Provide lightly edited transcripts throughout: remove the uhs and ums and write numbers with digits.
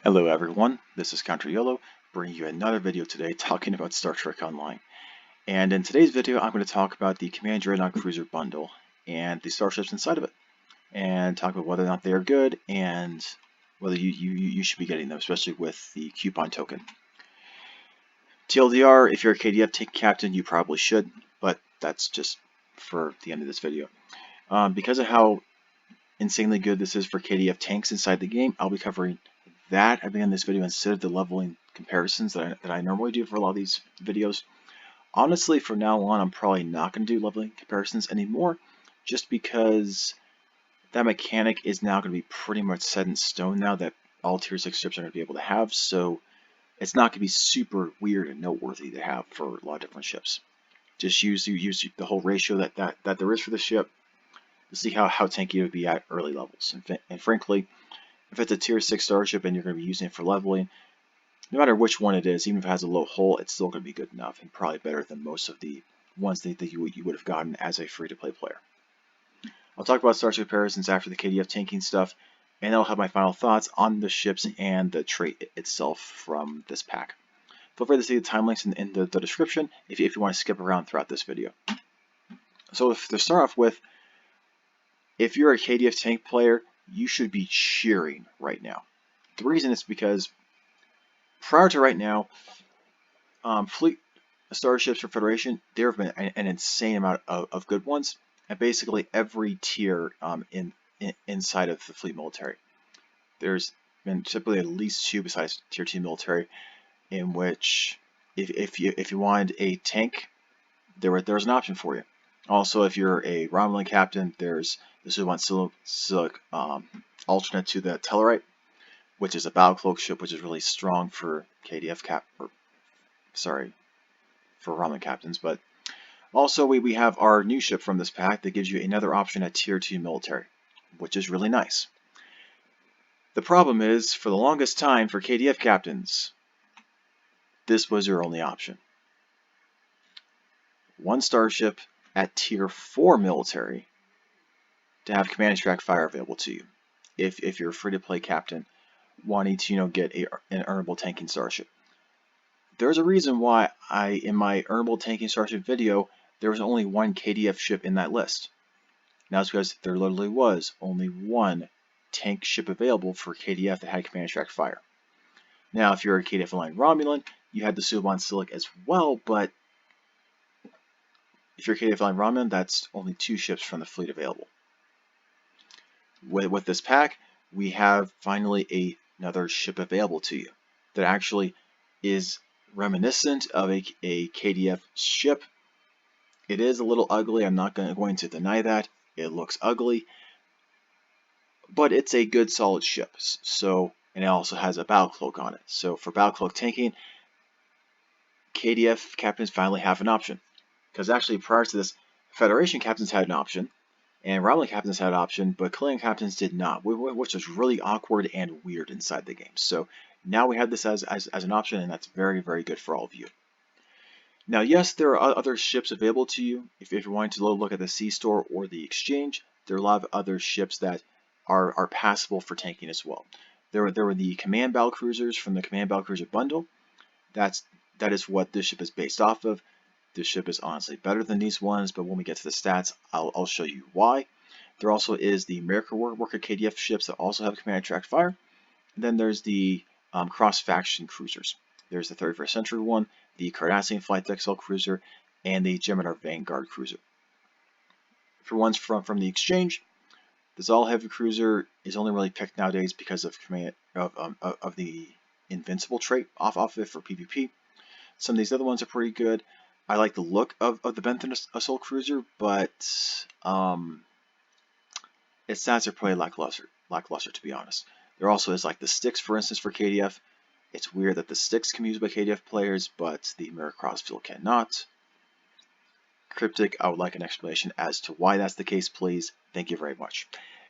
Hello everyone, this is CounterYolo, bringing you another video today talking about Star Trek Online. And in today's video, I'm going to talk about the Command Dreadnought Cruiser bundle and the starships inside of it, and talk about whether or not they are good and whether you should be getting them, especially with the coupon token. TLDR, if you're a KDF tank captain, you probably should, but that's just for the end of this video. Because of how insanely good this is for KDF tanks inside the game, I'll be covering that at the end of this video instead of the leveling comparisons that I normally do for a lot of these videos. Honestly, from now on, I'm probably not going to do leveling comparisons anymore, just because that mechanic is now going to be pretty much set in stone now that all tier 6 ships are going to be able to have, so it's not going to be super weird and noteworthy to have for a lot of different ships. Just use the whole ratio that there is for the ship to see how tanky it would be at early levels. And frankly, if it's a tier 6 starship and you're going to be using it for leveling, no matter which one it is, even if it has a low hull, it's still going to be good enough and probably better than most of the ones that you would have gotten as a free-to-play player. I'll talk about Starship Comparisons after the KDF tanking stuff, and I'll have my final thoughts on the ships and the trait itself from this pack. Feel free to see the time links in the description if you want to skip around throughout this video. So to start off with, if you're a KDF tank player, you should be cheering right now. The reason is because prior to right now, fleet starships for Federation, there have been an insane amount of good ones, and basically every tier inside of the fleet military. There's been typically at least 2 besides tier 2 military, in which if you wanted a tank, there's an option for you. Also, if you're a Romulan captain, there's the Suban alternate to the Tellarite, which is a battle cloak ship, which is really strong for KDF for Romulan captains. But also we have our new ship from this pack that gives you another option at tier 2 military, which is really nice. The problem is, for the longest time for KDF captains, this was your only option. One starship at tier 4 military to have command and track fire available to you, if you're a free-to-play captain wanting to get an earnable tanking starship. There's a reason why in my earnable tanking starship video, there was only one KDF ship in that list. Now it's because there literally was only one tank ship available for KDF that had command and track fire. Now if you're a KDF aligned Romulan, you had the Suban Silic as well, but if you're KDF aligned Romulan, that's only 2 ships from the fleet available. With this pack, we have finally another ship available to you that actually is reminiscent of a KDF ship. It is a little ugly, I'm not going to deny that. It looks ugly, but it's a good solid ship. So, and it also has a battle cloak on it. So for battle cloak tanking, KDF captains finally have an option. Because actually prior to this, Federation captains had an option, and Romulan captains had an option, but Klingon captains did not, which was really awkward and weird inside the game. So now we have this as an option, and that's very, very good for all of you. Now, yes, there are other ships available to you. If you're wanting to look at the C-Store or the Exchange, there are a lot of other ships that are passable for tanking as well. There were the Command Battle Cruisers from the Command Battle Cruiser bundle. That is what this ship is based off of. This ship is honestly better than these ones, but when we get to the stats, I'll show you why. There also is the America Worker KDF ships that also have command and track fire. And then there's the cross-faction cruisers. There's the 31st Century one, the Cardassian Flight Deck Cell Cruiser, and the Gemini Vanguard Cruiser. For ones from the Exchange, this all-heavy cruiser is only really picked nowadays because of the Invincible trait off of it for PvP. Some of these other ones are pretty good. I like the look of the Benton Assault Cruiser, but its stats are probably lackluster to be honest. There also is like the Styx, for instance, for KDF. It's weird that the Styx can be used by KDF players, but the Mirror Crossfield cannot. Cryptic, I would like an explanation as to why that's the case, please. Thank you very much.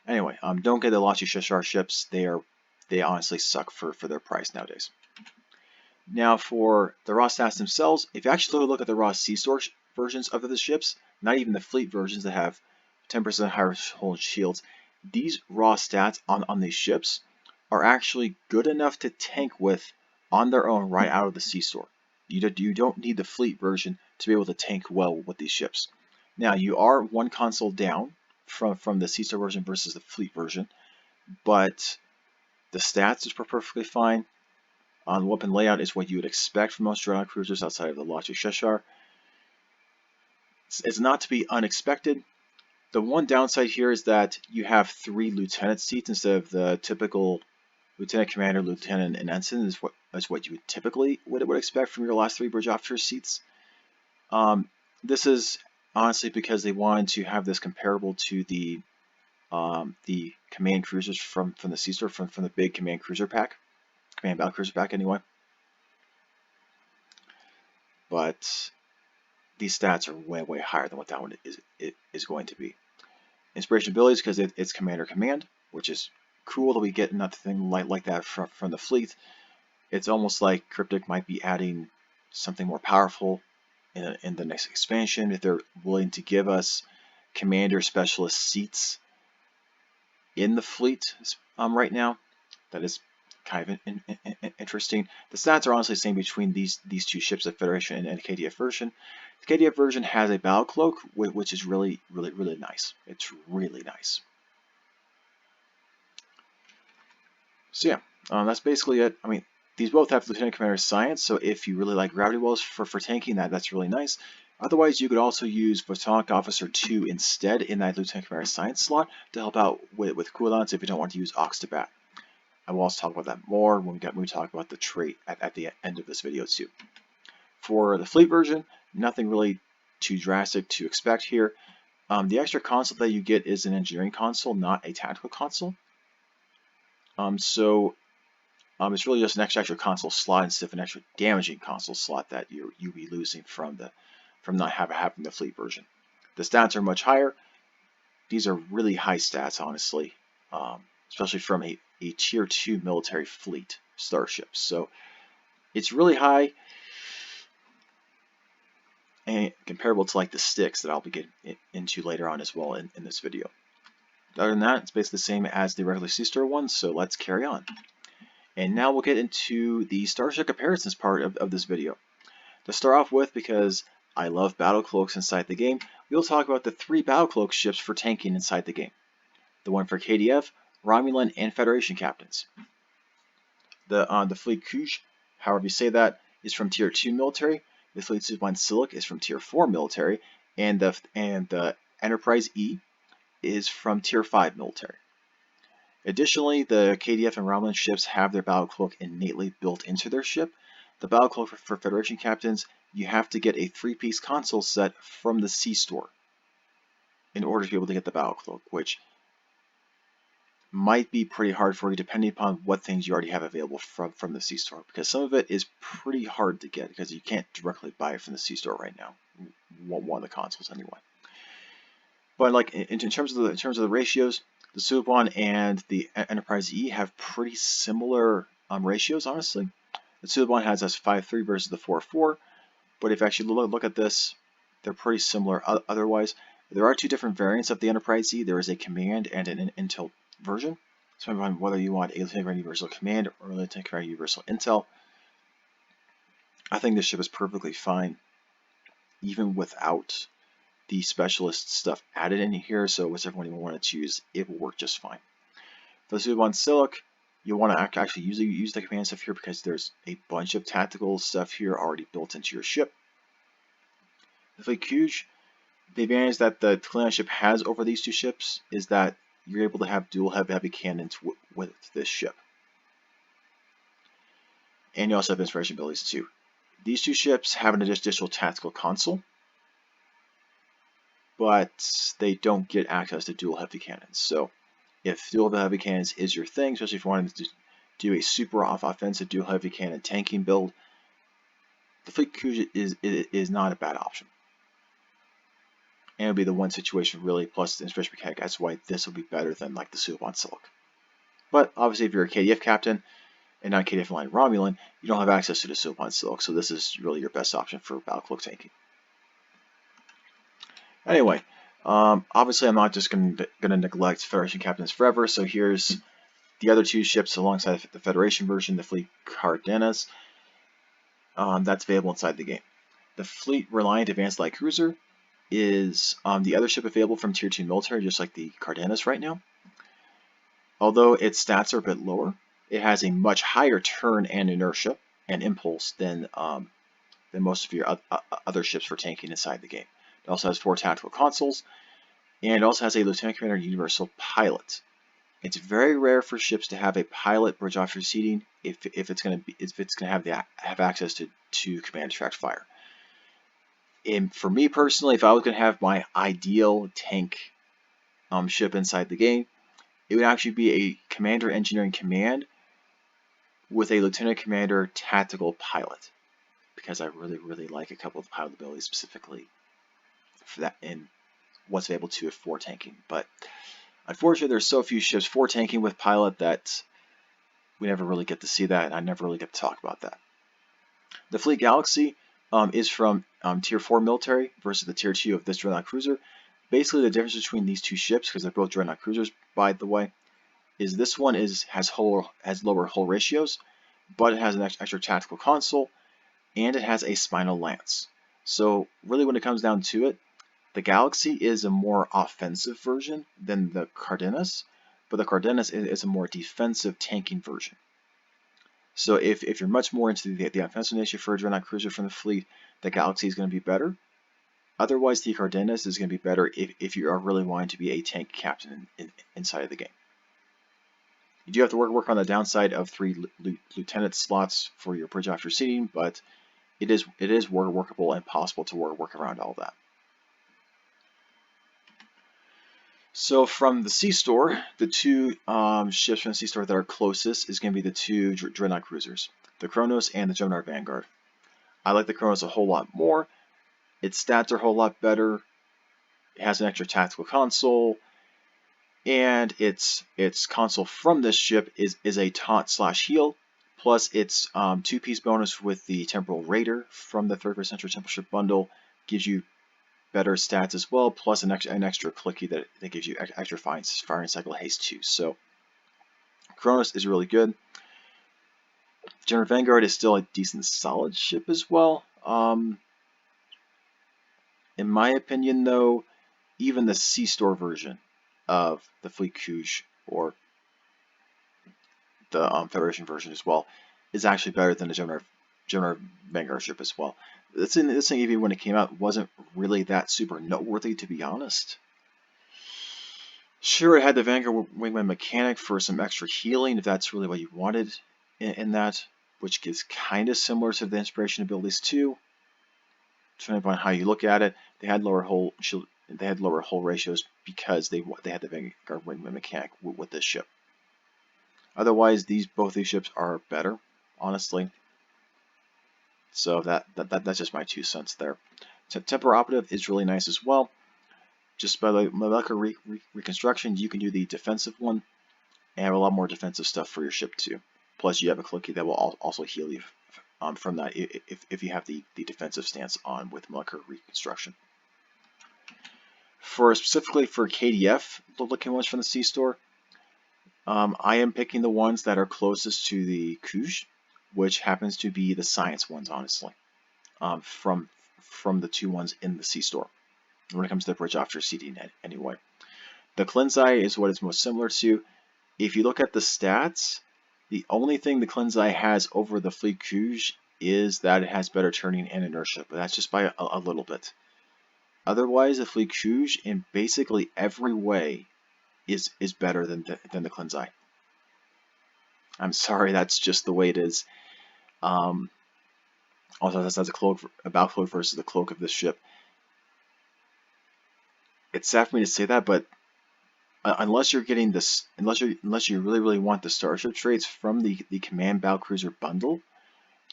Anyway, don't get the Lachi Shashar ships. They honestly suck for their price nowadays. Now for the raw stats themselves, if you actually look at the raw C-Store versions of the ships, not even the fleet versions that have 10% higher hull shields, these raw stats on these ships are actually good enough to tank with on their own right out of the C-Store. You don't need the fleet version to be able to tank well with these ships. Now, you are one console down from the C-Store version versus the fleet version, but the stats is perfectly fine. The weapon layout is what you would expect from most Dreadnought cruisers outside of the Logic Cheshire. It's not to be unexpected. The one downside here is that you have 3 lieutenant seats instead of the typical lieutenant commander, lieutenant, and ensign is what you would typically would expect from your last 3 bridge officer seats. This is honestly because they wanted to have this comparable to the command cruisers from the C-Store, from the big command cruiser pack, command battle cruiser pack anyway. But these stats are way higher than what that one is going to be. Inspiration abilities, because it's commander command, which is cool that we get nothing like that from the fleet. It's almost like Cryptic might be adding something more powerful in the next expansion if they're willing to give us commander specialist seats in the fleet right now. That is kind of interesting. The stats are honestly the same between these 2 ships, the Federation and KDF version. The KDF version has a battle cloak, which is really nice. It's really nice. So yeah, that's basically it. I mean, these both have Lieutenant Commander Science, so if you really like gravity wells for tanking, that's really nice. Otherwise, you could also use Photonic Officer 2 instead in that Lieutenant Commander Science slot to help out with cooldowns if you don't want to use Ox to Bat. I will also talk about that more when we talk about the trait at the end of this video too. For the fleet version, nothing really too drastic to expect here. The extra console that you get is an engineering console, not a tactical console. So it's really just an extra console slot instead of an extra damaging console slot that you'll be losing from not having the fleet version. The stats are much higher. These are really high stats, honestly, especially from a tier 2 military fleet starship. So it's really high and comparable to like the sticks that I'll be getting into later on as well in this video. Other than that, it's basically the same as the regular C-Store one, so let's carry on. And now we'll get into the Starship Comparisons part of this video. To start off with, because I love battle cloaks inside the game, we'll talk about the 3 battle cloak ships for tanking inside the game. The one for KDF, Romulan, and Federation captains. The Fleet Command, however you say that, is from tier 2 military. The Fleet Command Silic is from tier 4 military, and the Enterprise E is from tier 5 military. Additionally, the KDF and Romulan ships have their battle cloak innately built into their ship. The battle cloak for Federation captains, you have to get a 3-piece console set from the C-Store in order to be able to get the battle cloak, which might be pretty hard for you depending upon what things you already have available from the C-Store, because some of it is pretty hard to get because you can't directly buy it from the C-Store right now. One of the consoles anyway. But like in terms of the ratios, the Suliban and the Enterprise E have pretty similar ratios, honestly. The Suliban has us 5-3 versus the 4-4, but if you actually look at this, they're pretty similar otherwise. There are 2 different variants of the Enterprise E. There is a command and an intel version, depending on whether you want a Lieutenant Commander Universal Command or a Lieutenant Commander Universal Intel. I think this ship is perfectly fine, even without the specialist stuff added in here, so whichever one you want to choose, it will work just fine. For the Suliban Silic, you want to actually use the command stuff here because there's a bunch of tactical stuff here already built into your ship. The Fleet Command, the advantage that the Klingon ship has over these 2 ships is that you're able to have dual heavy cannons with this ship. And you also have inspiration abilities too. These 2 ships have an additional tactical console, but they don't get access to dual heavy cannons. So if dual heavy cannons is your thing, especially if you want to do a super offensive dual heavy cannon tanking build, the Fleet Command is not a bad option. And it'll be the one situation really, plus the inspiration mechanic, that's why this will be better than like the Suliban Silic. But obviously if you're a KDF captain and not KDF line Romulan, you don't have access to the Suliban Silic, so this is really your best option for battle cloak tanking. Anyway, obviously I'm not just going to neglect Federation captains forever, so here's the other two ships alongside the Federation version, the Fleet Cardenas, that's available inside the game. The Fleet Reliant Advanced Light Cruiser is the other ship available from Tier 2 military, just like the Cardenas right now. Although its stats are a bit lower, it has a much higher turn and inertia and impulse than most of your other ships for tanking inside the game. It also has 4 tactical consoles, and it also has a Lieutenant Commander Universal Pilot. It's very rare for ships to have a pilot bridge off your seating if it's going to have access to command tracked fire. And for me personally, if I was going to have my ideal tank ship inside the game, it would actually be a Commander Engineering Command with a Lieutenant Commander Tactical Pilot, because I really like a couple of pilot abilities specifically for that and what's able to for tanking. But unfortunately, there's so few ships for tanking with pilot that we never really get to see that, and I never really get to talk about that. The Fleet Galaxy is from Tier 4 military versus the Tier 2 of this Dreadnought cruiser. Basically, the difference between these two ships, because they're both Dreadnought cruisers, by the way, is this one has lower hull ratios, but it has an extra tactical console, and it has a spinal lance. So really, when it comes down to it, the Galaxy is a more offensive version than the Cardenas, but the Cardenas is a more defensive tanking version. So if you're much more into the offensive nature for a Dreadnought cruiser from the fleet, the Galaxy is going to be better. Otherwise, the Cardenas is going to be better if you are really wanting to be a tank captain inside of the game. You do have to work on the downside of 3 lieutenant slots for your bridge off your seating, but it is workable and possible to work around all that. So from the C-Store, the two ships from the C-Store that are closest is going to be the 2 Dreadnought cruisers, the Kronos and the Gemini Vanguard. I like the Kronos a whole lot more. Its stats are a whole lot better. It has an extra tactical console, and its console from this ship is a taunt/heal, plus its 2-piece bonus with the Temporal Raider from the 3rd Century Temple Ship bundle gives you better stats as well, plus an extra clicky that gives you extra firing cycle haste too. So Kronos is really good. General Vanguard is still a decent solid ship as well. In my opinion though, even the C-Store version of the Fleet Couche, or the Federation version as well, is actually better than the Gemini Vanguard ship as well. This thing, even when it came out, wasn't really that super noteworthy, to be honest. Sure, it had the Vanguard Wingman mechanic for some extra healing, if that's really what you wanted in that, which is kind of similar to the inspiration abilities too. Depending on how you look at it, they had lower hull ratios because they had the Vanguard Wingman mechanic with this ship. Otherwise, both these ships are better, honestly. So that's just my 2 cents there. Temper Operative is really nice as well. Just by the molecular reconstruction, you can do the defensive one and have a lot more defensive stuff for your ship too. Plus, you have a clicky that will also heal you from that if you have the defensive stance on with molecular reconstruction. Specifically for KDF looking ones from the C-Store, I am picking the ones that are closest to the Couche, which happens to be the science ones, honestly, from the 2 ones in the C-Store, when it comes to the bridge off your seating anyway. The Klinzai is what it's most similar to. If you look at the stats, the only thing the Klinzai has over the Fleet Couche is that it has better turning and inertia, but that's just by a little bit. Otherwise, the Fleet Couche in basically every way is better than the Klinzai. I'm sorry, that's just the way it is. Also, that's a battle cloak versus the cloak of this ship. It's sad for me to say that, but unless you're getting this, unless you really want the Starship traits from the Command Battlecruiser bundle,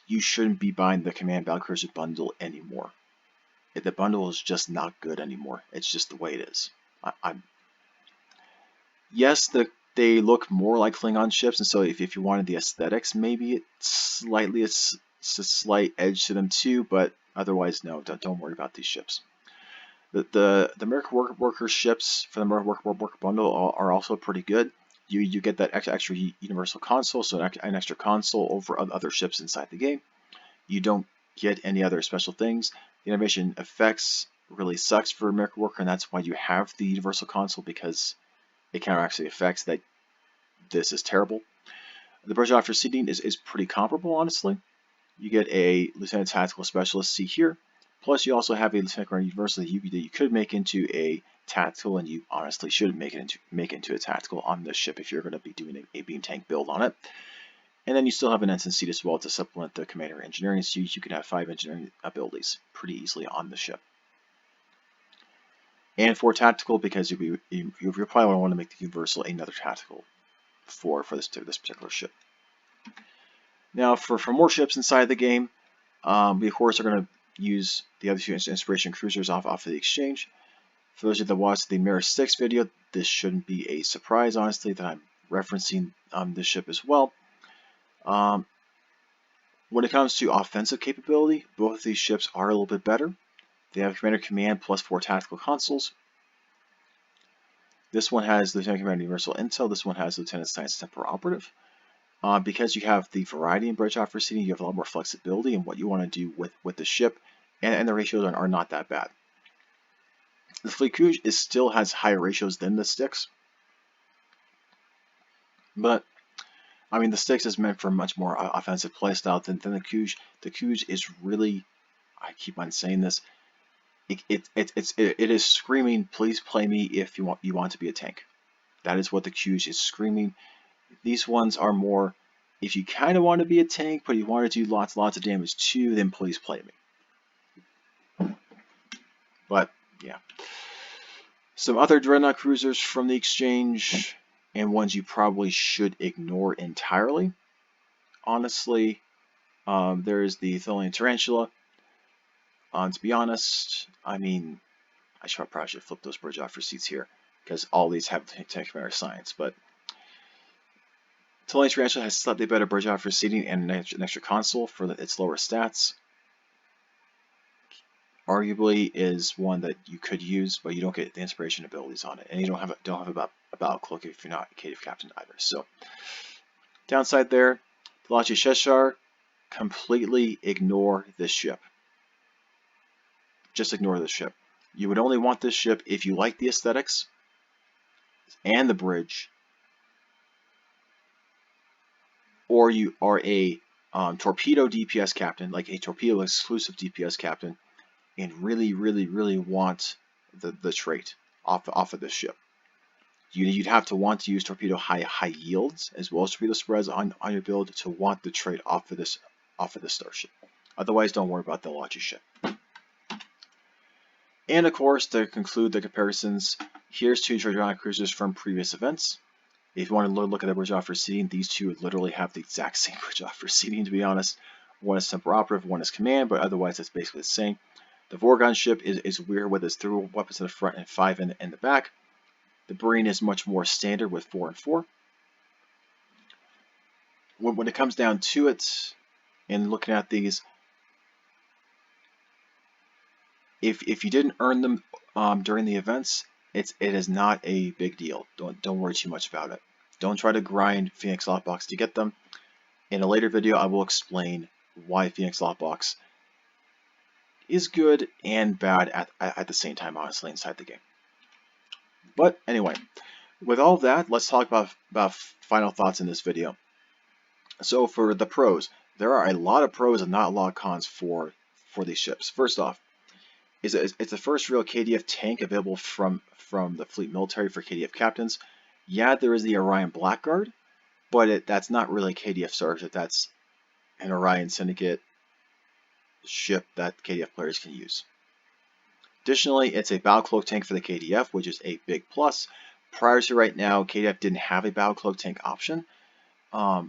you shouldn't be buying the Command Battlecruiser bundle anymore. The bundle is just not good anymore. It's just the way it is. Yes, they look more like Klingon ships, and so if you wanted the aesthetics, maybe it's a slight edge to them too, but otherwise, no, don't worry about these ships. The Merc Worker ships for the Merc Worker bundle are also pretty good. you get that extra universal console, so an extra console over other ships inside the game. You don't get any other special things. The animation effects really sucks for American Worker, and that's why you have the universal console, because it counteracts the effects that this is terrible. The bridge officer seating is pretty comparable, honestly. You get a Lieutenant Tactical Specialist seat here, plus you also have a Lieutenant Colonel Universal that you could make into a tactical, and you honestly should make it into a tactical on this ship if you're going to be doing a beam tank build on it. And then you still have an ensign seat as well to supplement the commander engineering suite. You can have 5 engineering abilities pretty easily on the ship. And for tactical, because you probably want to make the Universal another tactical for this particular ship. Now, for more ships inside the game, we of course are going to use the other 2 inspiration cruisers off of the exchange. For those of you that watched the Mirror 6 video, this shouldn't be a surprise, honestly, that I'm referencing this ship as well. When it comes to offensive capability, both of these ships are a little bit better. They have Commander Command plus 4 tactical consoles. This one has Lieutenant Commander Universal Intel. This one has Lieutenant Science Temporal Operative. Because you have the variety in bridge officer seating, you have a lot more flexibility in what you want to do with the ship, and the ratios are not that bad. The Fleet Cruise still has higher ratios than the Sticks, but I mean the Sticks is meant for a much more offensive playstyle than the Cruise. The Cruise is really, I keep on saying this, it is screaming, please play me if you want to be a tank. That is what the Cruise is screaming. These ones are more, if you kind of want to be a tank, but you want to do lots of damage too, then please play me. But yeah, some other Dreadnought cruisers from the exchange, and ones you probably should ignore entirely. Honestly, there is the Tholian Tarantula. To be honest, I mean, I probably should flip those bridge officer seats here, because all these have tank commander science, but Tholian Tarantula has slightly better bridge officer seating and an extra console for its lower stats. Arguably is one that you could use, but you don't get the inspiration abilities on it, and you don't have a battle cloak if you're not a KDF captain either. So downside there, the Lachi Cheshire, completely ignore this ship. Just ignore this ship. You would only want this ship if you like the aesthetics and the bridge, or you are a torpedo DPS captain, like a torpedo exclusive DPS captain, and really want the trait off of this ship. You'd have to want to use torpedo high yields as well as torpedo spreads on your build to want the trait off of this starship. Otherwise, don't worry about the Lachi ship. And of course, to conclude the comparisons, here's 2 Dreadnought cruisers from previous events. If you want to look at the bridge officer seating, these 2 literally have the exact same bridge officer seating, to be honest. One is Temporal Operative, one is Command, but otherwise it's basically the same. The Vorgon ship is weird with its 3 weapons in the front and 5 in the back. The Marine is much more standard with 4 and 4. When it comes down to it, and looking at these, if you didn't earn them during the events, it is not a big deal. Don't worry too much about it. Don't try to grind Phoenix Lockbox to get them. In a later video, I will explain why Phoenix Lockbox is good and bad at the same time, honestly, inside the game. But anyway, with all of that, let's talk about final thoughts in this video. So for the pros, there are a lot of pros and not a lot of cons for these ships. First off, it's the first real KDF tank available from the Fleet Military for KDF captains. Yeah, there is the Orion Blackguard, but that's not really a KDF Starship. That's an Orion Syndicate ship that KDF players can use. Additionally, it's a Battle Cloak tank for the KDF, which is a big plus. Prior to right now, KDF didn't have a Battle Cloak tank option that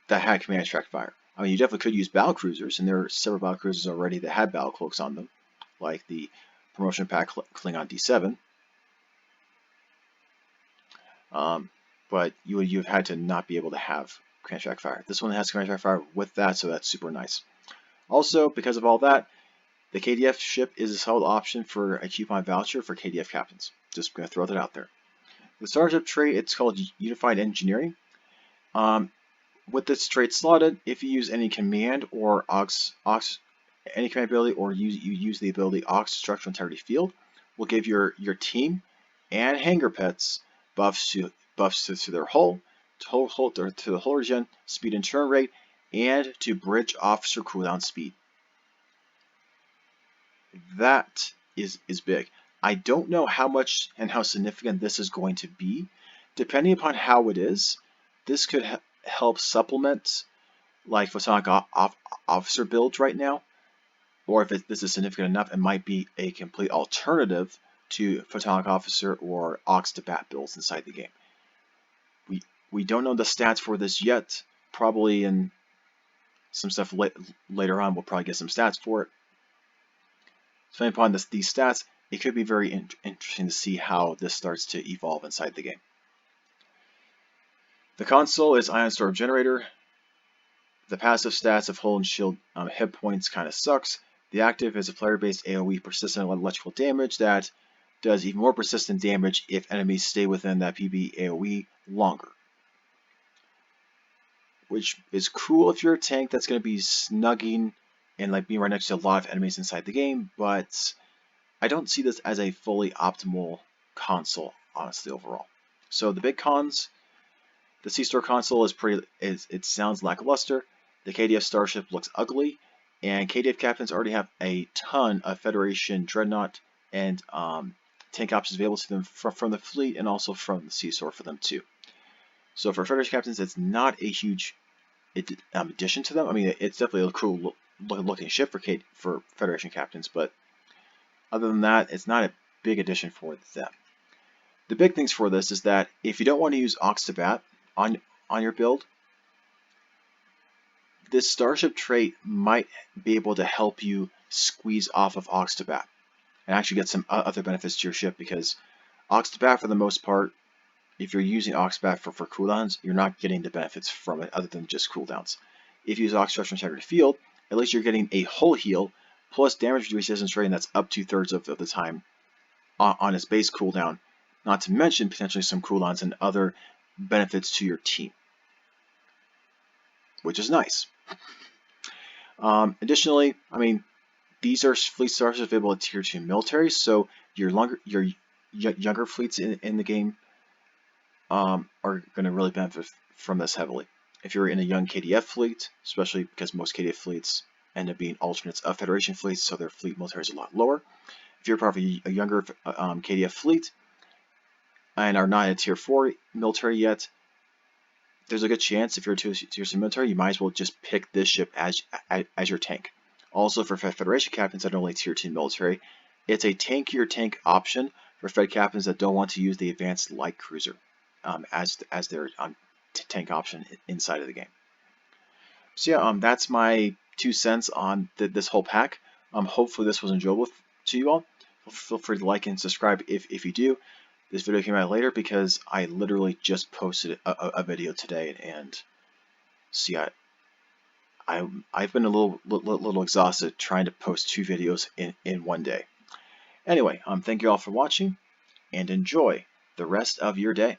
had command and track fire. I mean, you definitely could use battle cruisers, and there are several battle cruisers already that had battle cloaks on them, like the promotion pack Klingon D7. But you've had to not be able to have command and track fire. This one has command and track fire with that, so that's super nice. Also, because of all that, the KDF ship is a solid option for a coupon voucher for KDF captains. Just going to throw that out there. The Starship trait, it's called Unified Engineering. With this trait slotted, if you use any command or any command ability, or you use the ability Ox Structural Integrity Field, will give your team and hangar pets buffs to their hull, to the hull regen, speed and turn rate, and to bridge officer cooldown speed. That is big. I don't know how much and how significant this is going to be. Depending upon how it is, this could help supplement like photonic officer builds right now, or if this is significant enough, it might be a complete alternative to photonic officer or ox to bat builds inside the game. We don't know the stats for this yet. Probably in some stuff later on, we'll probably get some stats for it. Depending upon these stats, it could be very interesting to see how this starts to evolve inside the game. The console is Ion Storm Generator. The passive stats of hull and shield hit points kind of sucks. The active is a player-based AoE persistent electrical damage that does even more persistent damage if enemies stay within that PB AoE longer. Which is cool if you're a tank that's going to be snugging and like being right next to a lot of enemies inside the game, but I don't see this as a fully optimal console, honestly, overall. So the big cons, the C-Store console it sounds lackluster. The KDF Starship looks ugly, and KDF captains already have a ton of Federation Dreadnought and tank options available to them from the fleet and also from the C-Store for them too. So for Federation captains, it's not a huge addition to them. I mean, it's definitely a cool looking ship for Federation captains, but other than that, it's not a big addition for them. The big things for this is that if you don't want to use Ox to Bat on your build, this Starship trait might be able to help you squeeze off of Ox to Bat and actually get some other benefits to your ship, because Ox to Bat, for the most part, if you're using Ox Bat for cooldowns, you're not getting the benefits from it other than just cooldowns. If you use Ox Structural Integrity Field, at least you're getting a hull heal plus damage resistance rating that's up 2/3 of the time on its base cooldown, not to mention potentially some cooldowns and other benefits to your team, which is nice. Additionally, I mean, these are fleet starships available at Tier 2 military, so your younger fleets in the game are going to really benefit from this heavily. If you're in a young KDF fleet, especially because most KDF fleets end up being alternates of Federation fleets, so their fleet military is a lot lower. If you're part of a younger KDF fleet and are not at Tier 4 military yet, there's a good chance if you're a Tier 2 military, you might as well just pick this ship as your tank. Also, for Federation captains that are only Tier 2 military, it's a tankier tank option for Fed captains that don't want to use the advanced light cruiser as their tank option inside of the game. So yeah, that's my 2 cents on this whole pack. Hopefully this was enjoyable to you all. Feel free to like and subscribe if you do. This video came out later because I literally just posted a video today, and see, I've been a little exhausted trying to post 2 videos in one day. Anyway, thank you all for watching, and enjoy the rest of your day.